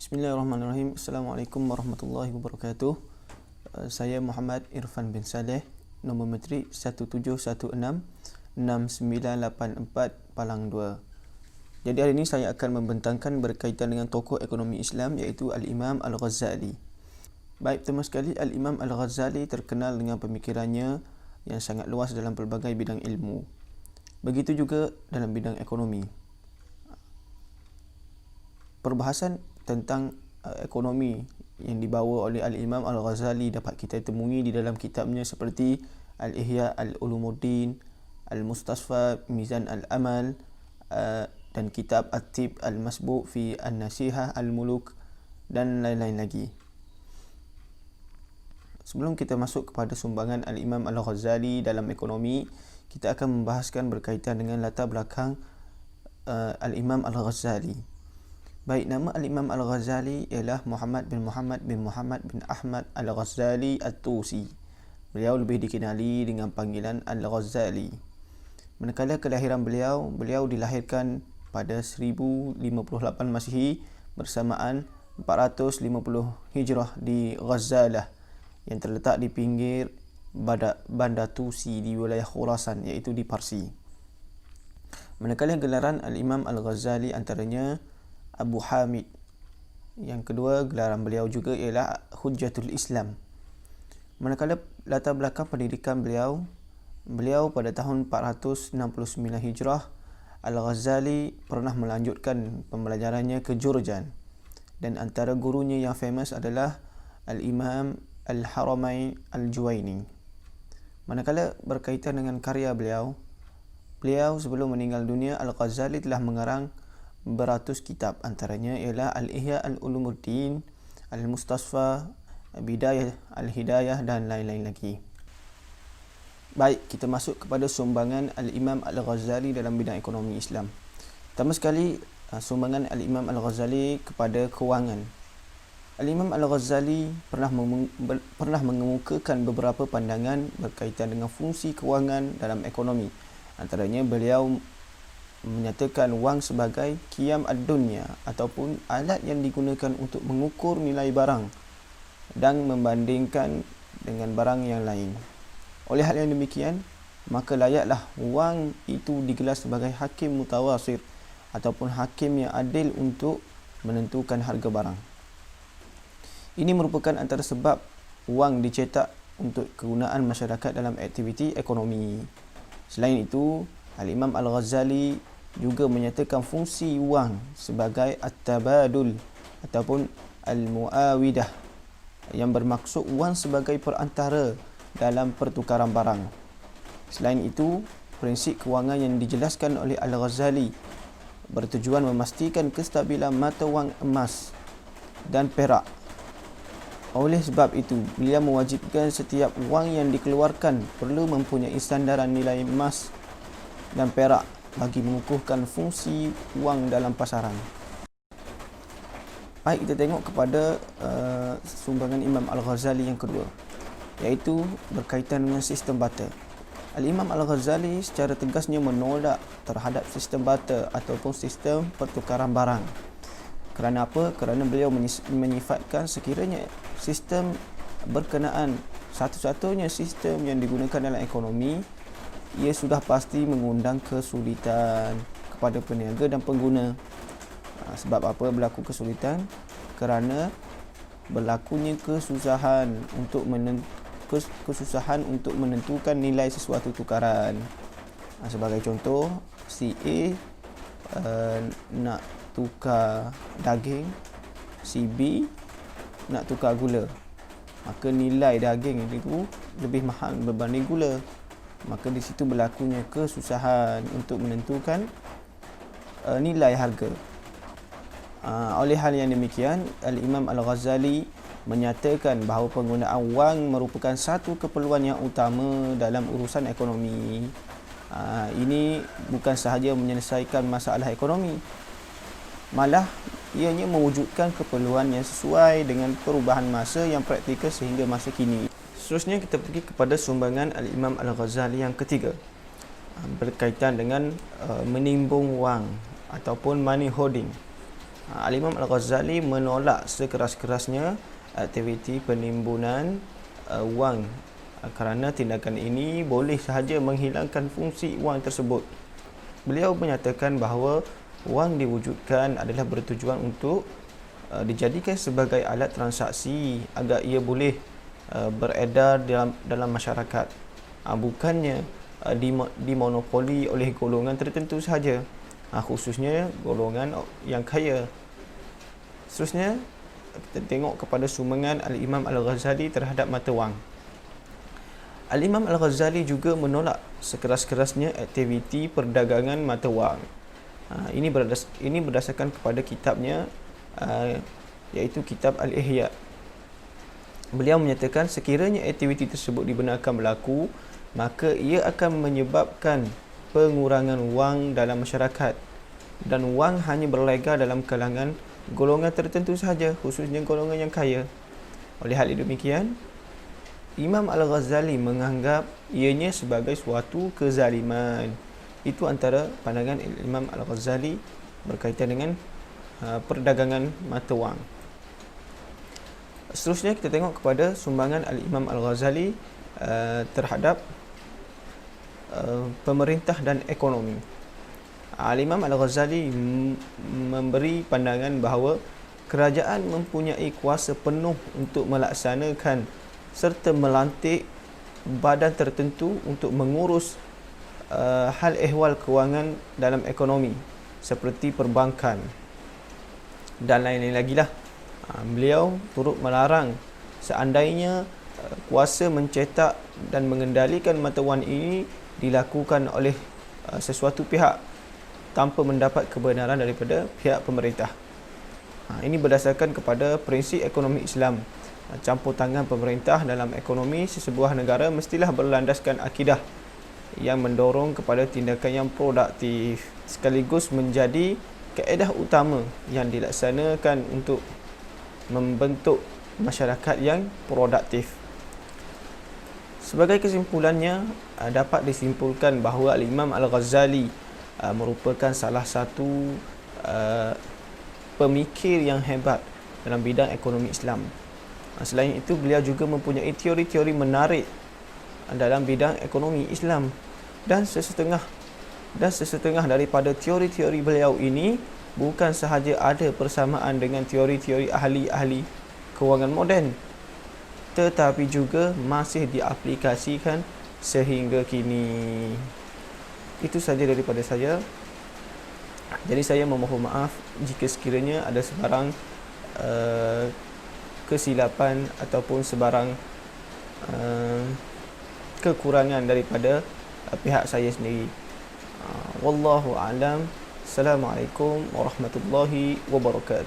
Bismillahirrahmanirrahim. Assalamualaikum warahmatullahi wabarakatuh. Saya Muhammad Irfan bin Saleh, nombor metrik 17166984 Jadi hari ini saya akan membentangkan berkaitan dengan tokoh ekonomi Islam iaitu Al-Imam Al-Ghazali. Baik, pertama sekali Al-Imam Al-Ghazali terkenal dengan pemikirannya yang sangat luas dalam pelbagai bidang ilmu. Begitu juga dalam bidang ekonomi. Perbahasan tentang ekonomi yang dibawa oleh Al-Imam Al-Ghazali dapat kita temui di dalam kitabnya seperti Al-Ihya Al-Ulumuddin, Al-Mustasfa Mizan Al-Amal dan kitab At-Tib Al-Masbu' fi An-Nasihah Al-Muluk dan lain-lain lagi. Sebelum kita masuk kepada sumbangan Al-Imam Al-Ghazali dalam ekonomi, kita akan membahaskan berkaitan dengan latar belakang Al-Imam Al-Ghazali. Baik, nama Al-Imam Al-Ghazali ialah Muhammad bin Ahmad Al-Ghazali At-Tusi. Beliau lebih dikenali dengan panggilan Al-Ghazali. Manakala kelahiran beliau dilahirkan pada 1058 Masihi bersamaan 450 Hijrah di Ghazalah yang terletak di pinggir Bandar Tusi di wilayah Khurasan iaitu di Parsi. Manakala gelaran Al-Imam Al-Ghazali antaranya Abu Hamid. Yang kedua, gelaran beliau juga ialah Hujjatul Islam. Manakala latar belakang pendidikan beliau pada tahun 469 Hijrah, Al-Ghazali pernah melanjutkan pembelajarannya ke Jurjan dan antara gurunya yang famous adalah Al-Imam Al-Haramain Al-Juwaini. Manakala berkaitan dengan karya beliau sebelum meninggal dunia, Al-Ghazali telah mengarang beratus kitab, antaranya ialah Al-Ihya Al-Ulumuddin, Al-Mustasfa, Bidayah Al-Hidayah dan lain-lain lagi. Baik, kita masuk kepada sumbangan Al-Imam Al-Ghazali dalam bidang ekonomi Islam. Pertama sekali, sumbangan Al-Imam Al-Ghazali kepada kewangan. Al-Imam Al-Ghazali pernah mengemukakan beberapa pandangan berkaitan dengan fungsi kewangan dalam ekonomi. Antaranya beliau menyatakan wang sebagai qiyam ad-dunya ataupun alat yang digunakan untuk mengukur nilai barang dan membandingkan dengan barang yang lain. Oleh hal yang demikian, maka layaklah wang itu digelar sebagai hakim mutawasir ataupun hakim yang adil untuk menentukan harga barang. Ini merupakan antara sebab wang dicetak untuk kegunaan masyarakat dalam aktiviti ekonomi. Selain itu, Al-Imam Al-Ghazali juga menyatakan fungsi wang sebagai at-tabadul ataupun al-muawidah yang bermaksud wang sebagai perantara dalam pertukaran barang. Selain itu, prinsip kewangan yang dijelaskan oleh Al-Ghazali bertujuan memastikan kestabilan mata wang emas dan perak. Oleh sebab itu, beliau mewajibkan setiap wang yang dikeluarkan perlu mempunyai sandaran nilai emas dan perak bagi mengukuhkan fungsi wang dalam pasaran. Baik, kita tengok kepada sumbangan Imam Al-Ghazali yang kedua, iaitu berkaitan dengan sistem barter. Al-Imam Al-Ghazali secara tegasnya menolak terhadap sistem barter ataupun sistem pertukaran barang. Kerana apa? Kerana beliau menyifatkan sekiranya sistem berkenaan satu-satunya sistem yang digunakan dalam ekonomi, ia sudah pasti mengundang kesulitan kepada peniaga dan pengguna. Sebab apa berlaku kesulitan? Kerana berlakunya kesusahan untuk menentukan nilai sesuatu tukaran. Sebagai contoh, si A nak tukar daging, si B nak tukar gula. Maka nilai daging itu lebih mahal berbanding gula. Maka di situ berlakunya kesusahan untuk menentukan nilai harga. Oleh hal yang demikian, Al-Imam Al-Ghazali menyatakan bahawa penggunaan wang merupakan satu keperluan yang utama dalam urusan ekonomi. Ini bukan sahaja menyelesaikan masalah ekonomi, malah ianya mewujudkan keperluan yang sesuai dengan perubahan masa yang praktikal sehingga masa kini. Seterusnya kita pergi kepada sumbangan Al-Imam Al-Ghazali yang ketiga, berkaitan dengan menimbung wang ataupun money holding. Al-Imam Al-Ghazali menolak sekeras-kerasnya aktiviti penimbunan wang kerana tindakan ini boleh sahaja menghilangkan fungsi wang tersebut. Beliau menyatakan bahawa wang diwujudkan adalah bertujuan untuk dijadikan sebagai alat transaksi agar ia boleh beredar dalam masyarakat, bukannya dimonopoli oleh golongan tertentu sahaja, khususnya golongan yang kaya. Seterusnya, kita tengok kepada sumbangan Al-Imam Al-Ghazali terhadap mata wang. Al-Imam Al-Ghazali juga menolak sekeras-kerasnya aktiviti perdagangan mata wang. Ini berdasarkan kepada kitabnya, iaitu kitab Al-Ihya. Beliau menyatakan sekiranya aktiviti tersebut dibenarkan berlaku, maka ia akan menyebabkan pengurangan wang dalam masyarakat, dan wang hanya berlegar dalam kalangan golongan tertentu sahaja, khususnya golongan yang kaya. Oleh hal demikian, Imam Al-Ghazali menganggap ianya sebagai suatu kezaliman. Itu antara pandangan Imam Al-Ghazali berkaitan dengan perdagangan mata wang. Seterusnya kita tengok kepada sumbangan Al-Imam Al-Ghazali terhadap pemerintah dan ekonomi. Al-Imam Al-Ghazali memberi pandangan bahawa kerajaan mempunyai kuasa penuh untuk melaksanakan serta melantik badan tertentu untuk mengurus hal ehwal kewangan dalam ekonomi seperti perbankan dan lain-lain lagi lah. Beliau turut melarang seandainya kuasa mencetak dan mengendalikan mata wang ini dilakukan oleh sesuatu pihak tanpa mendapat kebenaran daripada pihak pemerintah. Ini berdasarkan kepada prinsip ekonomi Islam. Campur tangan pemerintah dalam ekonomi sesebuah negara mestilah berlandaskan akidah yang mendorong kepada tindakan yang produktif, sekaligus menjadi kaedah utama yang dilaksanakan untuk membentuk masyarakat yang produktif. Sebagai kesimpulannya, dapat disimpulkan bahawa Al-Imam Al-Ghazali merupakan salah satu pemikir yang hebat dalam bidang ekonomi Islam. Selain itu, beliau juga mempunyai teori-teori menarik dalam bidang ekonomi Islam, dan sesetengah daripada teori-teori beliau ini bukan sahaja ada persamaan dengan teori-teori ahli-ahli kewangan moden, tetapi juga masih diaplikasikan sehingga kini. Itu saja daripada saya. Jadi saya memohon maaf jika sekiranya ada sebarang kesilapan ataupun sebarang kekurangan daripada pihak saya sendiri. Wallahu a'lam. Assalamualaikum warahmatullahi wabarakatuh.